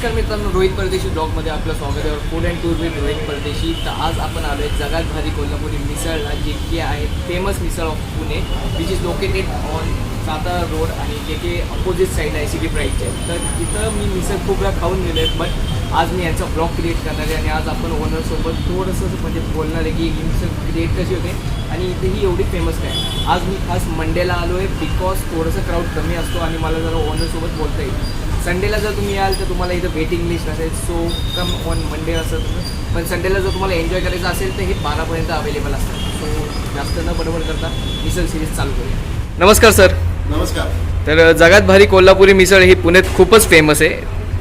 नमस्कार मित्रांनो, रोहित परदेशी ब्लॉगमध्ये आपलं स्वागत आहे. Food and tour with Rohit परदेशी. तर आज आपण आलो आहे जगात भारी कोल्हापुरी मिसळला, जे की आहे famous misal of Pune, which is located on Satara road आणि जे की अपोजिट साईडला आहे सिटी प्राईडच्या. तर तिथं मी मिसळ खूप वेळा खाऊन गेलो आहे, बट आज मी यांचा ब्लॉग क्रिएट करणार आहे आणि आज आपण ओनरसोबत थोडंसं म्हणजे बोलणार आहे की ही मिसळ क्रिएट कशी होते आणि इथे ही एवढी फेमस काय. आज मी खास मंडेला आलो आहे बिकॉज थोडंसं क्राऊड कमी असतो आणि मला जरा ओनरसोबत बोलता येईल. संडेला जर तुम्ही याल तर तुम्हाला इथं वेटिंग लिस्ट असेल, सो कम ऑन मंडे असं तुम्ही. पण संडेला जर तुम्हाला एन्जॉय करायचं असेल तर हे 12पर्यंत अवेलेबल असतात. सो जास्त न बडबड करता मिसळ सिरीज चालू करूया. नमस्कार सर. नमस्कार. तर जगात भारी कोल्हापुरी मिसळ ही पुण्यात खूपच फेमस आहे,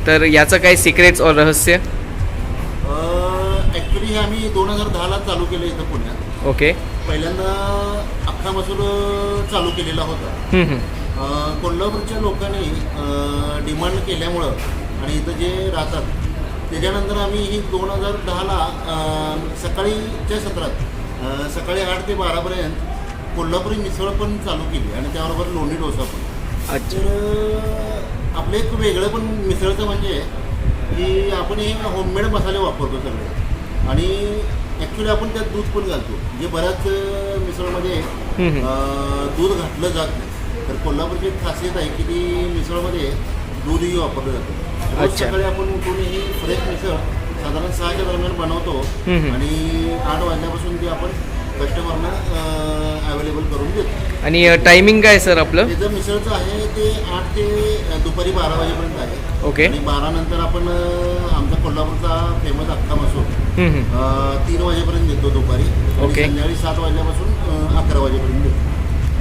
तर याचं काय सिक्रेट्स और रहस्य? ॲक्च्युली आम्ही 2010ला चालू केलं इथं पुण्यात. ओके. पहिल्यांदा अख्खा मसूर चालू केलेला होता. कोल्हापूरच्या लोकांनी डिमांड केल्यामुळं आणि इथं जे राहतात त्याच्यानंतर आम्ही ही 2010ला सकाळीच्या सत्रात सकाळी 8 ते 12पर्यंत कोल्हापुरी मिसळ पण चालू केली आणि त्याबरोबर लोणी डोसा पण. तर आपलं एक वेगळं पण मिसळचं म्हणजे की आपण हे होममेड मसाले वापरतो सगळे आणि ॲक्च्युली आपण त्यात दूध पण घालतो, जे बऱ्याच मिसळमध्ये दूध घातलं जात नाही. तर कोल्हापूरची एक खासियत आहे की ती मिसळमध्ये दूधही वापरलं जातं. रोज सकाळी आपण उठून ही फ्रेश मिसळ साधारण 6च्या दरम्यान बनवतो आणि 8 वाजल्यापासून ती आपण कस्टमरना अवेलेबल करून देतो. आणि टायमिंग काय सर आपलं? त्याचं मिसळचं आहे ते 8 ते दुपारी 12 वाजेपर्यंत आहे. ओके. आणि 12 नंतर आपण आमचा कोल्हापूरचा फेमस अख्खा मसूर 3 वाजेपर्यंत देतो दुपारी. ओके. संध्याकाळी 7 वाजल्यापासून 11 वाजेपर्यंत देतो.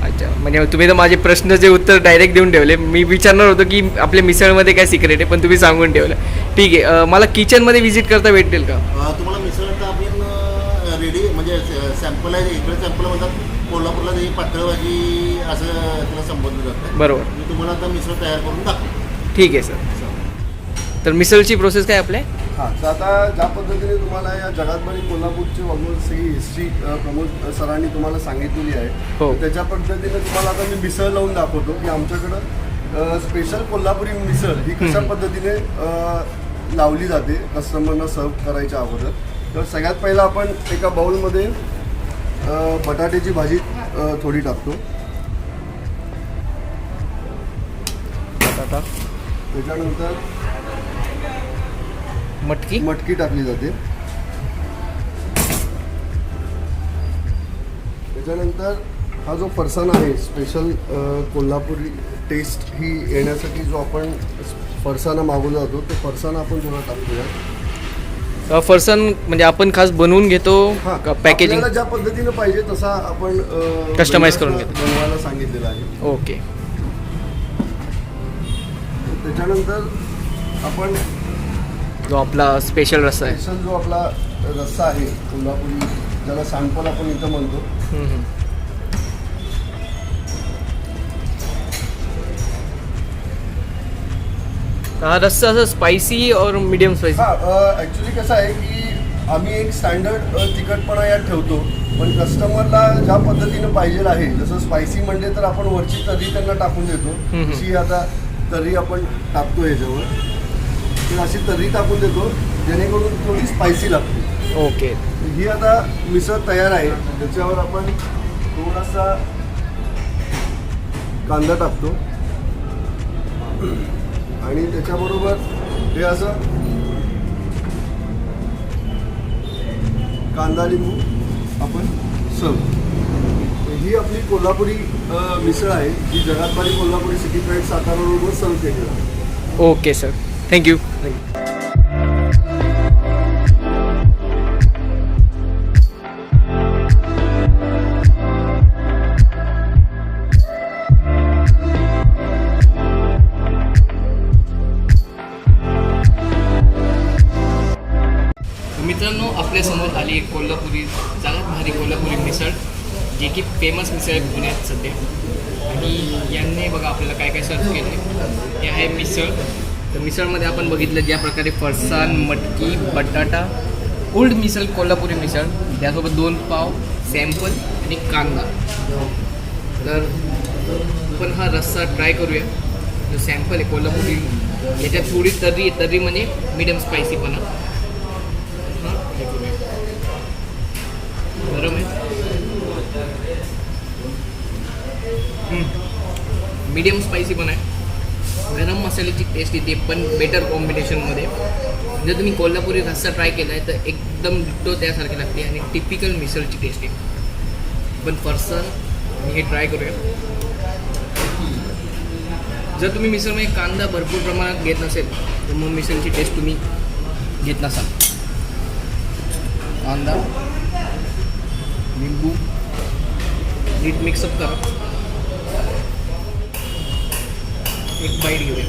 अच्छा, म्हणजे तुम्ही तर माझे प्रश्नाचे उत्तर डायरेक्ट देऊन ठेवले. मी विचारणार होतो की आपल्या मिसळमध्ये काय सिक्रेट आहे, पण तुम्ही सांगून ठेवलं. ठीक आहे. मला किचनमध्ये व्हिजिट करता भेटेल का? तुम्हाला मिसळ आपण रेडी म्हणजे सॅम्पल आहे. इकडे सॅम्पल म्हणतात, कोल्हापूरला ते पातळ भाजी असं त्याला संबोधलं जातं. बरोबर. मी तुम्हाला आता मिसळ तयार करून दाखवतो. ठीक आहे सर. तर मिसळची प्रोसेस काय आपल्या? हां, तर आता ज्या पद्धतीने तुम्हाला या जगातभरी कोल्हापूरची ऑलमोस्ट सगळी हिस्ट्री प्रमोद सरांनी तुम्हाला सांगितलेली आहे. हो. त्याच्या पद्धतीने तुम्हाला आता मी मिसळ लावून दाखवतो की आमच्याकडं स्पेशल कोल्हापुरी मिसळ ही कशा पद्धतीने लावली जाते कस्टमरना सर्व करायच्या अगोदर. तर सगळ्यात पहिला आपण एका बाउलमध्ये बटाट्याची भाजी थोडी टाकतो. बटाटा, त्याच्यानंतर मटकी टाकली जाते. त्याच्यानंतर हा जो फरसाण आहे स्पेशल कोल्हापुरी टेस्ट ही येण्यासाठी जो आपण फरसाणा मागवला जातो ते फरसाणा आपण थोडा टाकूया. फरसाण म्हणजे आपण खास बनवून घेतो का पॅकेजिंग? आपल्याला ज्या पद्धतीने पाहिजे तसा आपण कस्टमाइज करून घेतो, बनवायला सांगितलेलं आहे. ओके. त्याच्यानंतर आपण जो आपला स्पेशल रस्सा आहे, स्पेशल जो आपला रस्सा आहे कोल्हापुरी, ज्याला सॅम्पल आपण इथं म्हणतो, हा रस्सा असं स्पायसी और मीडियम स्पायसी? हां, ॲक्च्युली कसं आहे की आम्ही एक स्टँडर्ड तिखटपणा यात ठेवतो, पण कस्टमरला ज्या पद्धतीनं पाहिजे आहे, जसं स्पायसी म्हणजे तर आपण वरची तर्री त्यांना टाकून देतो. अशी आता तर्री आपण टाकतो ह्याच्यावर, तर अशी तर्री टाकून देतो जेणेकरून थोडी स्पायसी लागते. ओके. ही आता मिसळ तयार आहे. त्याच्यावर आपण थोडासा कांदा टाकतो आणि त्याच्याबरोबर हे असं कांदा लिंबू आपण सर्व. ही आपली कोल्हापुरी मिसळ आहे जी जगातभारी कोल्हापुरी सिटी प्राईड सातारा रोडवर सर्व केलेली आहे. Okay sir, thank you. मित्रांनो, आपल्यासमोर आली एक कोल्हापुरी जगात भारी कोल्हापुरी मिसळ, जे की फेमस मिसळ आहे पुण्यात सध्या. आणि यांनी बघा आपल्याला काय काय सर्व केलं आहे. हे आहे मिसळ. तर मिसळमध्ये आपण बघितलं ज्या प्रकारे फरसाण, मटकी, बटाटा, ओल्ड मिसळ, कोल्हापुरी मिसळ, त्यासोबत 2 पाव, सॅम्पल आणि कांदा. तर आपण हा रस्सा ट्राय करूया. जो सॅम्पल आहे कोल्हापुरी याच्यात थोडी तर्री म्हणजे मीडियम स्पायसीपणा. गरम आहे. मीडियम स्पायसी पण आहे. गरम मसाल्याची टेस्ट येते पण बेटर कॉम्बिनेशनमध्ये. जर तुम्ही कोल्हापुरी रस्सा ट्राय केला आहे तर एकदम डिट्टो त्यासारखी लागते आणि टिपिकल मिसळची टेस्ट आहे. पण पर्सन हे ट्राय करूया. जर तुम्ही मिसळमध्ये कांदा भरपूर प्रमाणात घेत नसेल तर मग मिसळची टेस्ट तुम्ही घेत नसाल. कांदा, लिंबू नीट मिक्सअप करा. एक बाईट घेऊया.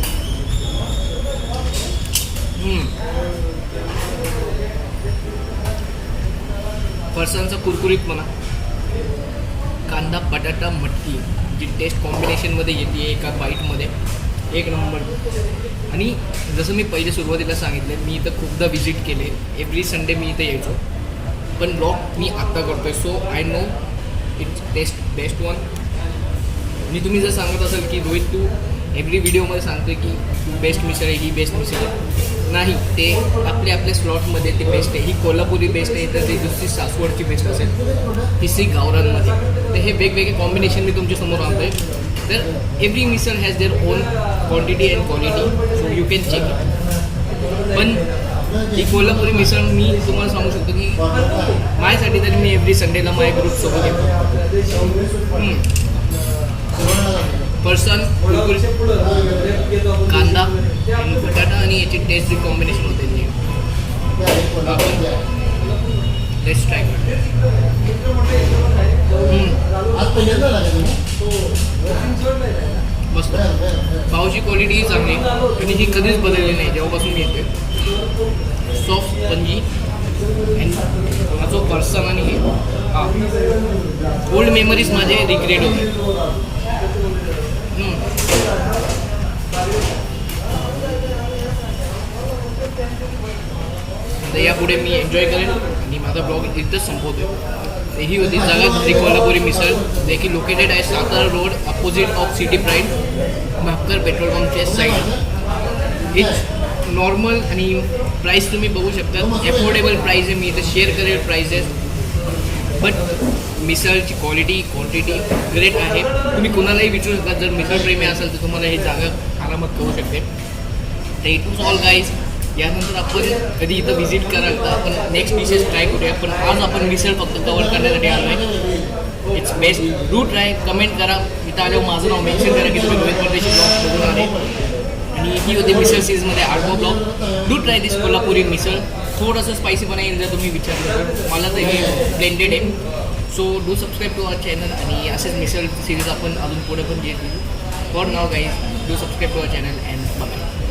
फरसाणचा कुरकुरीतपणा, कांदा, बटाटा, मटकी जी टेस्ट कॉम्बिनेशनमध्ये येते एका बाईटमध्ये एक नंबर. आणि जसं मी पहिले सुरुवातीला सांगितलं, मी इथं खूपदा व्हिजिट केले. एव्हरी संडे मी इथं यायचो. पण ब्लॉग मी आत्ता करतो आहे. So I know it's best one. आणि तुम्ही जर सांगत असाल की रोहित तू एव्हरी व्हिडिओमध्ये सांगतोय की तू बेस्ट मिसळ आहे, ही बेस्ट मिसळ आहे. नाही, ते आपल्या स्लॉटमध्ये ते बेस्ट आहे. ही कोल्हापुरी बेस्ट आहे तर ती दुसरी सासवडची बेस्ट असेल, तिसरी गावरांमध्ये. तर हे वेगवेगळे कॉम्बिनेशन मी तुमच्यासमोर आणतो आहे. तर every misal has their own quantity and quality, so you can check it. पण ही कोल्हापुरी मिसळ मी तुम्हाला सांगू शकतो की माझ्यासाठी तरी मी एव्हरी संडेला माझ्या ग्रुपसोबत येतो. फरसाण, कांदा आणि बटाटा आणि याची टेस्ट जी कॉम्बिनेशन होते ती आपण लेट्स ट्राय करूया. मस्त. पावची क्वालिटी ही चांगली आणि ही कधीच बदलली नाही जेव्हापासून मी येते. सॉफ्ट स्पंजी अँड हा जो फरसाण आणि हे ओल्ड मेमरीज माझे रिक्रिएट होते. तर यापुढे मी एन्जॉय करेन आणि माझा ब्लॉग इथंच संपवतो. ही होती जगात कोल्हापुरी मिसळ, जे की लोकेटेड आहे Satara road opposite of city pride, Bhapkar petrol पंपच्या साईड. इट्स नॉर्मल आणि प्राईस तुम्ही बघू शकता. अफोर्डेबल प्राईस आहे. मी इथे शेअर करेल prices. But मिसळची quality quantity great आहे. तुम्ही कोणालाही विचारू शकता. जर मिसळप्रेमी असाल तर तुम्हाला ही जागा आरामात करू शकते. तर इट वॉज ऑल गाईज. यानंतर आपण कधी इथं व्हिजिट कराल तर आपण नेक्स्ट डिशेस ट्राय करूया. पण आज आपण मिसळ फक्त कवर करण्यासाठी आलो आहे. It's best. Do try. Comment करा. इथं आल्यावर माझं नाव मेन्शन करा की तुम्ही रोहित परदेशी ब्लॉग बघून आले. आणि ही होती मिसळ सीजमध्ये 8वा ब्लॉग. डू ट्राय दिस कोल्हापुरी मिसळ. थोडंसं स्पायसीपणा येईल जर तुम्ही विचारलं. मला तर हे ब्लेंडेड आहे. So do subscribe to our channel. आणि असेच मिसळ सिरीज आपण अजून पुढे पण घेत. For now guys, do subscribe to our channel and bye.